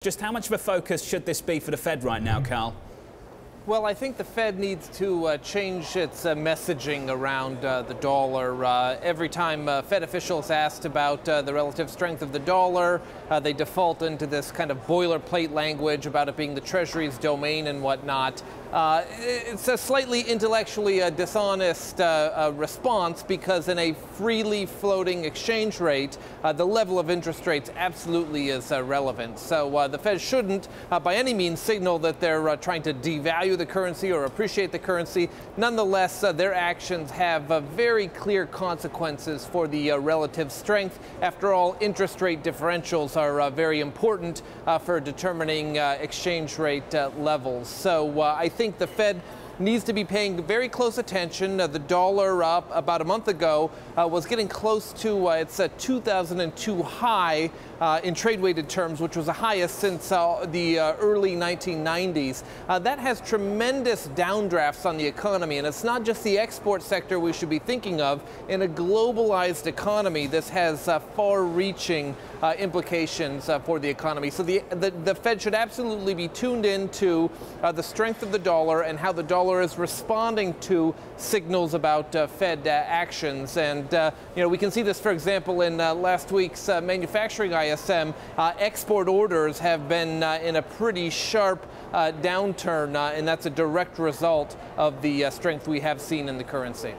Just how much of a focus should this be for the Fed right now, Carl? Well, I think the Fed needs to change its messaging around the dollar. Every time Fed officials asked about the relative strength of the dollar, they default into this kind of boilerplate language about it being the Treasury's domain and whatnot. It's a slightly intellectually dishonest response, because in a freely floating exchange rate, the level of interest rates absolutely is relevant. So the Fed shouldn't by any means signal that they're trying to devalue the currency or appreciate the currency. Nonetheless, their actions have very clear consequences for the relative strength. After all, interest rate differentials are very important for determining exchange rate levels. So I think the Fed needs to be paying very close attention. The dollar about a month ago was getting close to its 2002 high in trade-weighted terms, which was the highest since the early 1990s. That has tremendous downdrafts on the economy, and it's not just the export sector we should be thinking of. In a globalized economy, this has far-reaching implications for the economy. So the Fed should absolutely be tuned into the strength of the dollar and how the dollar is responding to signals about Fed actions. And we can see this, for example, in last week's manufacturing ISM. Export orders have been in a pretty sharp downturn, and that's a direct result of the strength we have seen in the currency.